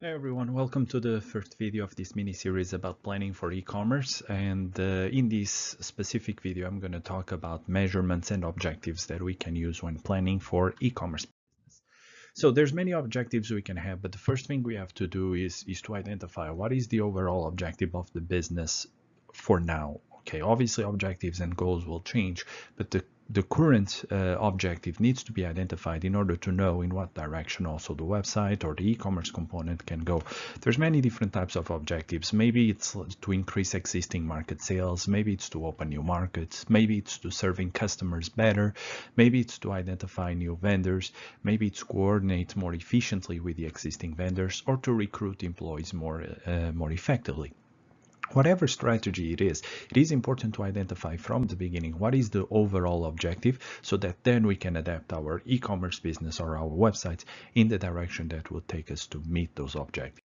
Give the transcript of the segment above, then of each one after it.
Hey everyone, welcome to the first video of this mini series about planning for e-commerce. And in this specific video, I'm going to talk about measurements and objectives that we can use when planning for e-commerce business. So there's many objectives we can have, but the first thing we have to do is to identify what is the overall objective of the business for now. Okay, obviously objectives and goals will change, but the current objective needs to be identified in order to know in what direction also the website or the e-commerce component can go. There's many different types of objectives. Maybe it's to increase existing market sales, maybe it's to open new markets, maybe it's to serving customers better, maybe it's to identify new vendors, maybe it's to coordinate more efficiently with the existing vendors, or to recruit employees more effectively. Whatever strategy it is important to identify from the beginning what is the overall objective so that then we can adapt our e-commerce business or our websites in the direction that will take us to meet those objectives.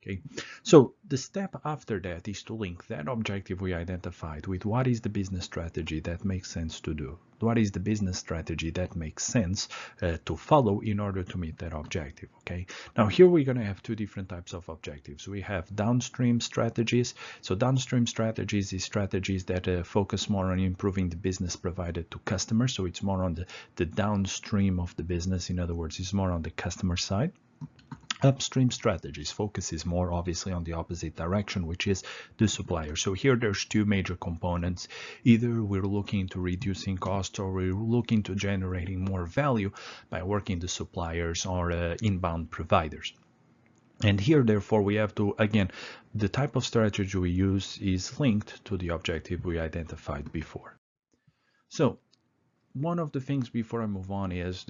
Okay, so the step after that is to link that objective we identified with what is the business strategy that makes sense to do. What is the business strategy that makes sense to follow in order to meet that objective? Okay, now here we're going to have two different types of objectives. We have downstream strategies. So downstream strategies is strategies that focus more on improving the business provided to customers. So it's more on the downstream of the business. In other words, it's more on the customer side. Upstream strategies focuses more obviously on the opposite direction, which is the supplier. So here there's two major components. Either we're looking to reducing costs or we're looking to generating more value by working the suppliers or inbound providers. And here, therefore, we have to, again, the type of strategy we use is linked to the objective we identified before. So one of the things before I move on is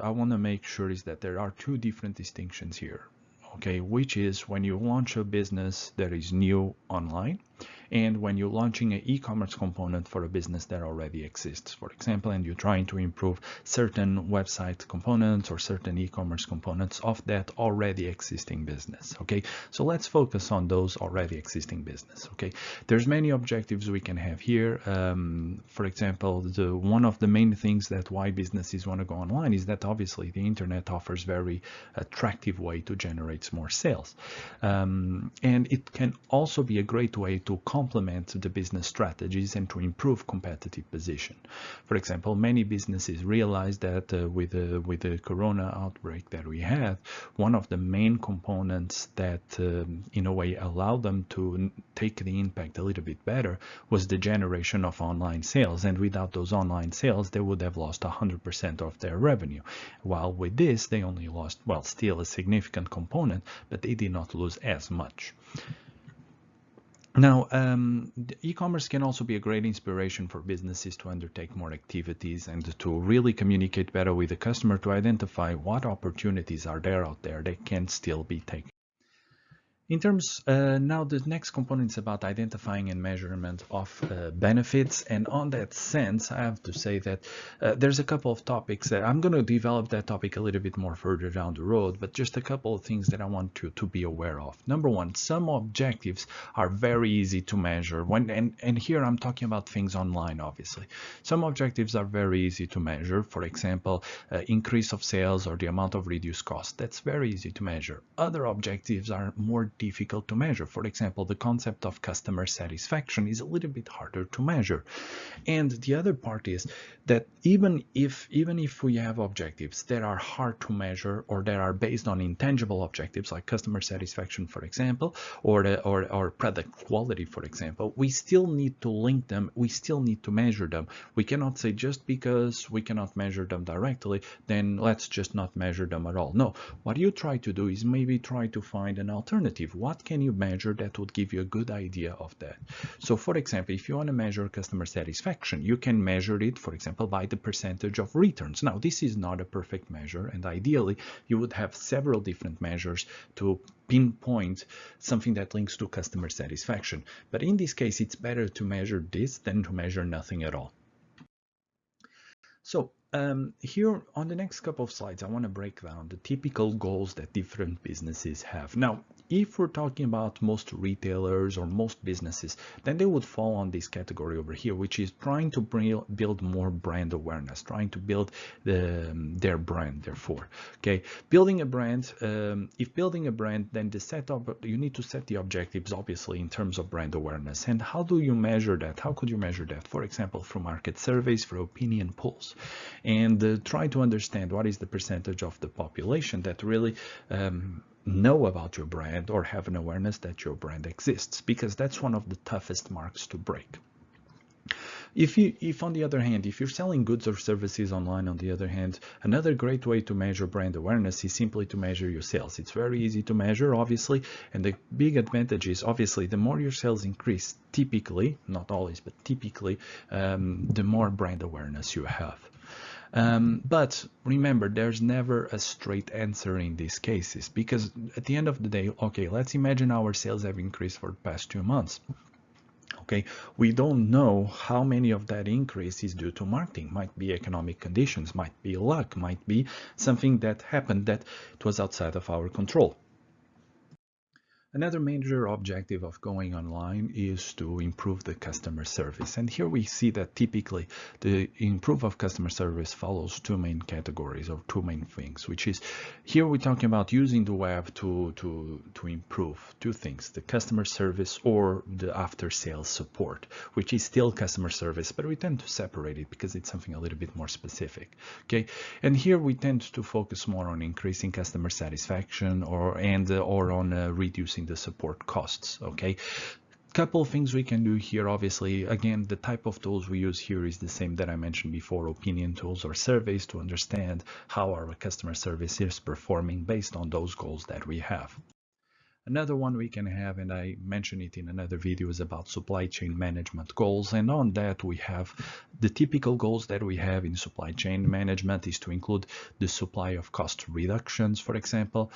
I want to make sure is that there are two different distinctions here. Okay, which is when you launch a business that is new online and when you're launching an e-commerce component for a business that already exists, for example, and you're trying to improve certain website components or certain e-commerce components of that already existing business. Okay, so let's focus on those already existing business. Okay, there's many objectives we can have here. For example, one of the main things that why businesses want to go online is that obviously the internet offers very attractive way to generate more sales, and it can also be a great way to complement the business strategies and to improve competitive position. For example, many businesses realize that with the corona outbreak that we had, one of the main components that in a way allowed them to take the impact a little bit better was the generation of online sales, and without those online sales they would have lost 100% of their revenue, while with this they only lost, well, still a significant component, but they did not lose as much. Now, e-commerce can also be a great inspiration for businesses to undertake more activities and to really communicate better with the customer to identify what opportunities are there out there that can still be taken. In terms, now the next component is about identifying and measurement of benefits. And on that sense, I have to say that there's a couple of topics that I'm going to develop that topic a little bit more further down the road, but just a couple of things that I want to be aware of. Number one, some objectives are very easy to measure. And here I'm talking about things online, obviously. Some objectives are very easy to measure. For example, increase of sales or the amount of reduced cost. That's very easy to measure. Other objectives are more difficult to measure. For example, the concept of customer satisfaction is a little bit harder to measure. And the other part is that even if we have objectives that are hard to measure or that are based on intangible objectives like customer satisfaction, for example, or product quality, for example, we still need to link them. We still need to measure them. We cannot say just because we cannot measure them directly, then let's just not measure them at all. No, what you try to do is maybe try to find an alternative. What can you measure that would give you a good idea of that? So for example, if you want to measure customer satisfaction, you can measure it, for example, by the percentage of returns. Now, this is not a perfect measure, and ideally you would have several different measures to pinpoint something that links to customer satisfaction. But in this case, it's better to measure this than to measure nothing at all. So here on the next couple of slides, I want to break down the typical goals that different businesses have. Now, if we're talking about most retailers or most businesses, then they would fall on this category over here, which is trying to build more brand awareness, trying to build their brand. Therefore, okay, building a brand, if building a brand, then the setup, you need to set the objectives obviously in terms of brand awareness. And how do you measure that? How could you measure that? For example, through market surveys, through opinion polls, and try to understand what is the percentage of the population that really know about your brand or have an awareness that your brand exists, because that's one of the toughest marks to break. If on the other hand, if you're selling goods or services online, on the other hand, another great way to measure brand awareness is simply to measure your sales. It's very easy to measure, obviously, and the big advantage is obviously the more your sales increase, typically, not always, but typically, the more brand awareness you have. But remember, there's never a straight answer in these cases, because at the end of the day, okay, let's imagine our sales have increased for the past 2 months. Okay, we don't know how many of that increase is due to marketing. Might be economic conditions, might be luck, might be something that happened that it was outside of our control. Another major objective of going online is to improve the customer service. And here we see that typically the improve of customer service follows two main categories or two main things, which is here we're talking about using the web to improve two things: the customer service or the after sales support, which is still customer service, but we tend to separate it because it's something a little bit more specific. Okay, and here we tend to focus more on increasing customer satisfaction or on reducing the support costs. Okay, couple things we can do here. Obviously, again, the type of tools we use here is the same that I mentioned before: opinion tools or surveys to understand how our customer service is performing based on those goals that we have. Another one we can have, and I mentioned it in another video, is about supply chain management goals. And on that, we have the typical goals that we have in supply chain management is to include the supply of cost reductions, for example.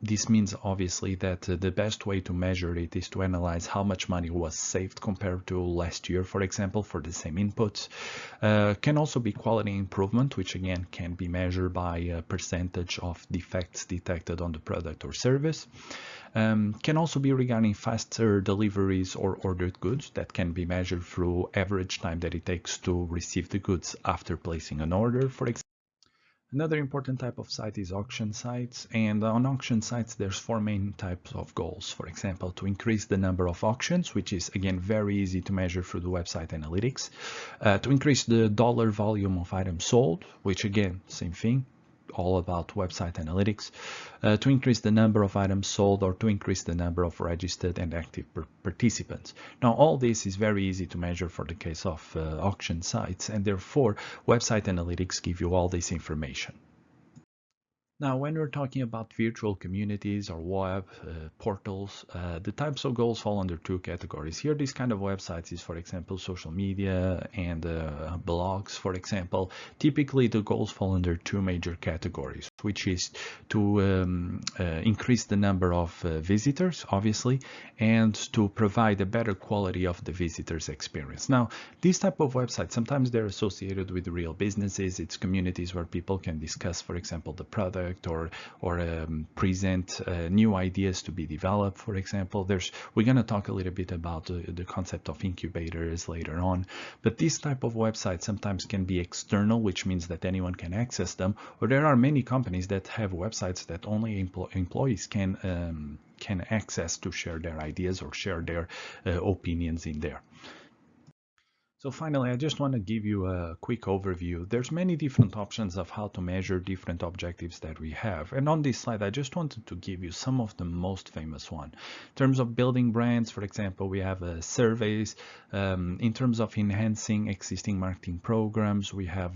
This means obviously that the best way to measure it is to analyze how much money was saved compared to last year, for example, for the same inputs. Can also be quality improvement, which again can be measured by a percentage of defects detected on the product or service. Can also be regarding faster deliveries or ordered goods that can be measured through average time that it takes to receive the goods after placing an order, for example. Another important type of site is auction sites, and on auction sites there's four main types of goals. For example, to increase the number of auctions, which is again very easy to measure through the website analytics. To increase the dollar volume of items sold, which again, same thing, all about website analytics. To increase the number of items sold, or to increase the number of registered and active participants. Now, all this is very easy to measure for the case of auction sites, and therefore website analytics give you all this information. Now, when we're talking about virtual communities or web portals, the types of goals fall under two categories. Here, these kind of websites is, for example, social media and blogs, for example. Typically, the goals fall under two major categories, which is to increase the number of visitors, obviously, and to provide a better quality of the visitor's experience. Now, these type of websites, sometimes they're associated with real businesses. It's communities where people can discuss, for example, the product, or present new ideas to be developed. For example, we're going to talk a little bit about the concept of incubators later on, but this type of website sometimes can be external, which means that anyone can access them, or there are many companies that have websites that only employees can access to share their ideas or share their opinions in there. So finally, I just want to give you a quick overview. There's many different options of how to measure different objectives that we have. And on this slide, I just wanted to give you some of the most famous one. In terms of building brands, for example, we have surveys. In terms of enhancing existing marketing programs, we have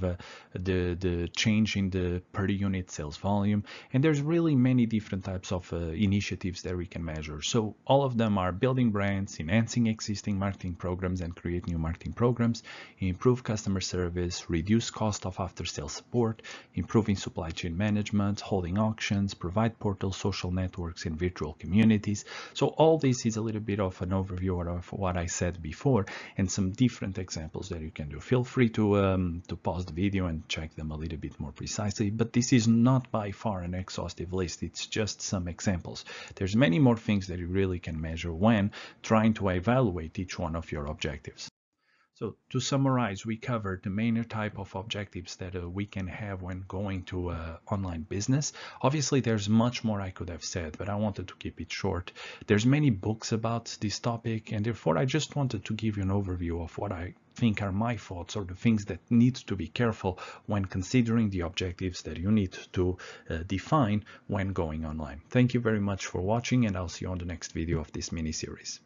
the change in the per unit sales volume. And there's really many different types of initiatives that we can measure. So all of them are building brands, enhancing existing marketing programs, and create new marketing programs. programs, improve customer service, reduce cost of after-sales support, improving supply chain management, holding auctions, provide portals, social networks, and virtual communities. So all this is a little bit of an overview of what I said before and some different examples that you can do. Feel free to pause the video and check them a little bit more precisely, but this is not by far an exhaustive list. It's just some examples. There's many more things that you really can measure when trying to evaluate each one of your objectives. So to summarize, we covered the main type of objectives that we can have when going to online business. Obviously, there's much more I could have said, but I wanted to keep it short. There's many books about this topic, and therefore I just wanted to give you an overview of what I think are my thoughts or the things that need to be careful when considering the objectives that you need to define when going online. Thank you very much for watching, and I'll see you on the next video of this mini series.